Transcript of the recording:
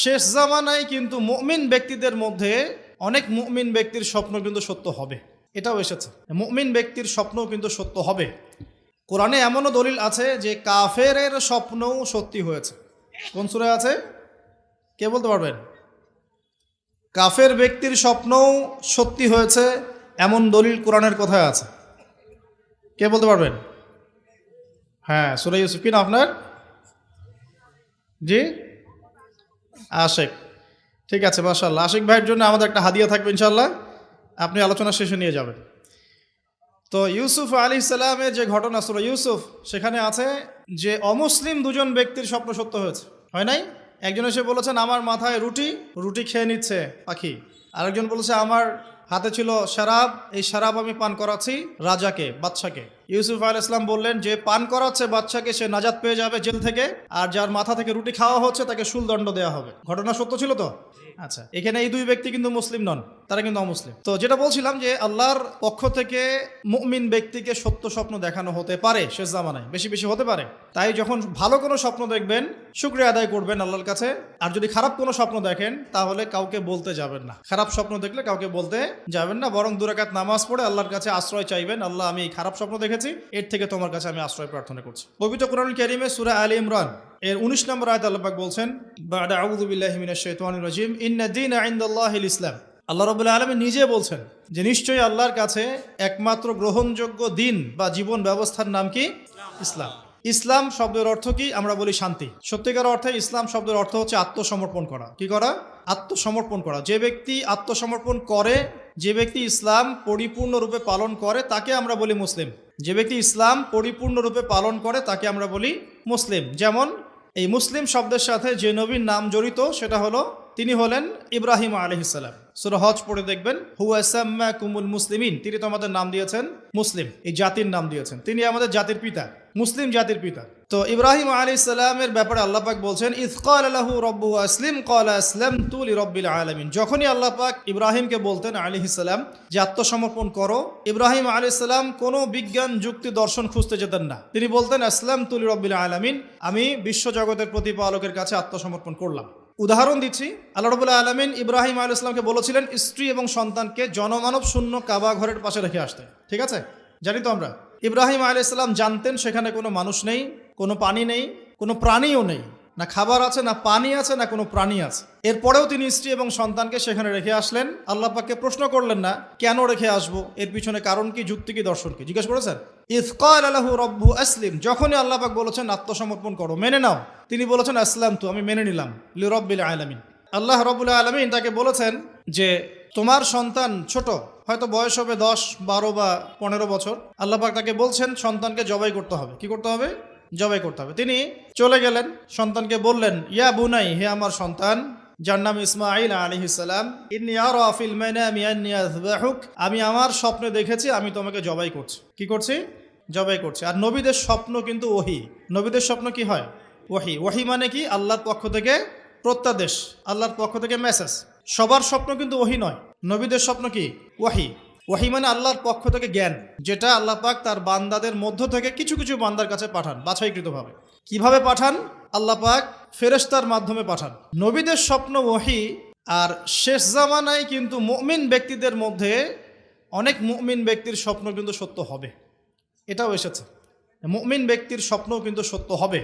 শেষ জামানায় কিন্তু মুমিন ব্যক্তিদের মধ্যে অনেক মুমিন ব্যক্তির স্বপ্ন কিন্তু সত্য হবে, এটাও এসেছে। মুমিন ব্যক্তির স্বপ্নও কিন্তু সত্য হবে। কোরআনে এমনও দলিল আছে যে কাফেরের স্বপ্নও সত্যি হয়েছে। কোন সূরায় আছে কে বলতে পারবেন? কাফের ব্যক্তির স্বপ্নও সত্যি হয়েছে এমন দলিল কোরআনের কোথায় আছে? কে বলতে পারবেন? হ্যাঁ, সূরা ইউসুফ। কি না আপনার? জি, আশিক। ঠিক আছে, মাশাআল্লাহ। আশিক ভাইয়ের জন্য আমাদের একটা হাদিয়া থাকবে ইনশাআল্লাহ, আপনি আলোচনা শেষে নিয়ে যাবেন। তো ইউসুফ আলাইহিস সালামের যে ঘটনা সূরা ইউসুফ, সেখানে আছে যে অমুসলিম দুজন ব্যক্তির স্বপ্ন সত্য হয়েছে, হয় নাই? একজন এসে বলেছেন আমার মাথায় রুটি, রুটি খেয়ে নিচ্ছে পাখি। আরেকজন বলেছে আমার হাতে ছিল শরাব, এই শরাব আমি পান করাচ্ছি রাজাকে, বাদশাকে। ইউসুফ আলাইহিস সালাম বললেন যে পান করাচ্ছে বাদশাকে সে নাজাত পেয়ে যাবে জেল থেকে, আর যার মাথা থেকে রুটি খাওয়া হচ্ছে তাকে শুলদণ্ড দেওয়া হবে। ঘটনা সত্য ছিল তো? আচ্ছা, এখানে এই দুই ব্যক্তি কিন্তু মুসলিম নন, তারা কিন্তু অমুসলিম। তো যেটা বলছিলাম যে আল্লাহর পক্ষ থেকে মুমিন ব্যক্তিকে সত্য স্বপ্ন দেখানো হতে পারে শেষ জামানায়, বেশি বেশি হতে পারে। তাই যখন ভালো কোনো স্বপ্ন দেখবেন শুকরিয়া আদায় করবেন আল্লাহর কাছে। আর যদি খারাপ কোনো স্বপ্ন দেখেন তাহলে কাউকে বলতে যাবেন না। খারাপ স্বপ্ন দেখলে কাউকে বলতে যাবেন না, বরং 2 রাকাত নামাজ পড়ে আল্লাহর কাছে আশ্রয় চাইবেন। আল্লাহ, আমি এই খারাপ স্বপ্ন দেখেছি, এর থেকে তোমার কাছে আমি আশ্রয় প্রার্থনা করছি। পবিত্র কোরআনুল কারীমে সূরা আলে ইমরান এর 19 নম্বর আয়াতে আল্লাহ পাক বলছেন, বা'দা আউযু বিল্লাহি মিনাশ শাইতানির রাজীম, ইন্না দীনা ইনদাল্লাহিল ইসলাম। আল্লাহ রাব্বুল আলামিন নিজে বলছেন যে নিশ্চয়ই আল্লাহর কাছে একমাত্র গ্রহণযোগ্য দিন বা জীবন ব্যবস্থার নাম কি? ইসলাম। ইসলাম শব্দের অর্থ কি? আমরা বলি শান্তি। সত্যিকার অর্থে ইসলাম শব্দের অর্থ হচ্ছে আত্মসমর্পণ করা। কি করা? আত্মসমর্পণ করা। যে ব্যক্তি আত্মসমর্পণ করে, যে ব্যক্তি ইসলাম পরিপূর্ণরূপে পালন করে, তাকে আমরা বলি মুসলিম। যে ব্যক্তি ইসলাম পরিপূর্ণরূপে পালন করে তাকে আমরা বলি মুসলিম। যেমন এই মুসলিম শব্দের সাথে যে নবীর নাম জড়িত সেটা হলো, তিনি হলেন ইব্রাহিম আলাইহিস সালাম। সূরা হজ পড়ে দেখবেন, হুয়া সাম্মাকুমুল মুসলিমিন, তিনি তো আমাদের নাম দিয়েছেন মুসলিম, এই জাতির নাম দিয়েছেন। তিনি আমাদের জাতির পিতা, মুসলিম জাতির পিতা। তো ইব্রাহিম আলাইহিস সালামের ব্যাপারে আল্লাহ পাক বলছেন, ইয ক্বালা লাহু রাব্বুহু আসলিম ক্বালা আসলামতু লিরাব্বিল আলামিন। যখনই আল্লাহ পাক ইব্রাহিমকে বলতেন আলাইহিস সালাম যে আত্মসমর্পণ করো, ইব্রাহিম আলাইহিস সালাম কোনো বিজ্ঞান যুক্তি দর্শন খুঁজতে যেতেন না। তিনি বলতেন আসলামতু লিরাব্বিল আলামিন, আমি বিশ্বজগতের প্রতিপালকের কাছে আত্মসমর্পণ করলাম। উদাহরণ দিচ্ছি, আল্লাহ রাব্বুল আলামিন ইব্রাহিম আলাইহিস সালামকে বলেছিলেন স্ত্রী এবং সন্তানকে জনমানব শূন্য কাবা ঘরের পাশে রেখে আসতে। ঠিক আছে, জানি তো আমরা। ইব্রাহিম আলাইহিস সালাম জানতেন সেখানে কোনো মানুষ নেই, কোনো পানি নেই, কোনো প্রাণীও নেই, না খাবার আছে, না পানি আছে, না কোনো প্রাণী আছে। এরপরেও তিনি স্ত্রী এবং সন্তানকে সেখানে রেখে আসলেন। আল্লাহ পাককে প্রশ্ন করলেন না কেন রেখে আসবো, এর পিছনে কারণ কি, যুক্তি কি, দর্শন কি, জিজ্ঞেস করেছেন? ইয ক্বালা লাহু রাব্বুহু আসলিম, যখনই আল্লাহ পাক বলেছেন আত্মসমর্পণ করো, মেনে নাও, তিনি বলেছেন আসলামতু, আমি মেনে নিলাম, লিরাব্বিল আলামিন। আল্লাহ রাব্বুল আলামিন তাকে বলেছেন যে তোমার সন্তান ছোট, হয়তো বয়স হবে 10, 12 বা 15 বছর। আল্লাহ পাক তাকে বলছেন সন্তানকে জবাই করতে হবে। কি করতে হবে? জবাই করতে হবে। তিনি চলে গেলেন, সন্তানকে বললেন, ইয়া বুনাই, হে আমার সন্তান, যার নাম ইসমাঈল আলাইহিস সালাম, ইন্নী আরা ফিল মানামি আন্নী আযবাহুক, আমি আমার স্বপ্নে দেখেছি আমি তোমাকে জবাই করছি। কি করছি? জবাই করছি। আর নবীদের স্বপ্ন কিন্তু ওহী। নবীদের স্বপ্ন কি হয়? ওহী। ওহী মানে কি? আল্লাহর পক্ষ থেকে প্রত্যাদেশ, আল্লাহর পক্ষ থেকে মেসেজ। সবার স্বপ্ন কিন্তু ওহী নয়। নবীদের স্বপ্ন কি? ওহী। ওহী মানে আল্লাহর পক্ষ থেকে জ্ঞান, যেটা আল্লাহ পাক তার বান্দাদের মধ্য থেকে কিছু কিছু বান্দার কাছে পাঠান বাছাইকৃতভাবে। কিভাবে পাঠান? আল্লাহ পাক ফেরেশতার মাধ্যমে পাঠান। নবীদের স্বপ্ন ওহী। আর শেষ জামানায় কিন্তু মুমিন ব্যক্তিদের মধ্যে অনেক মুমিন ব্যক্তির স্বপ্ন কিন্তু সত্য হবে, এটাও এসেছে। মুমিন ব্যক্তির স্বপ্নও কিন্তু সত্য হবে।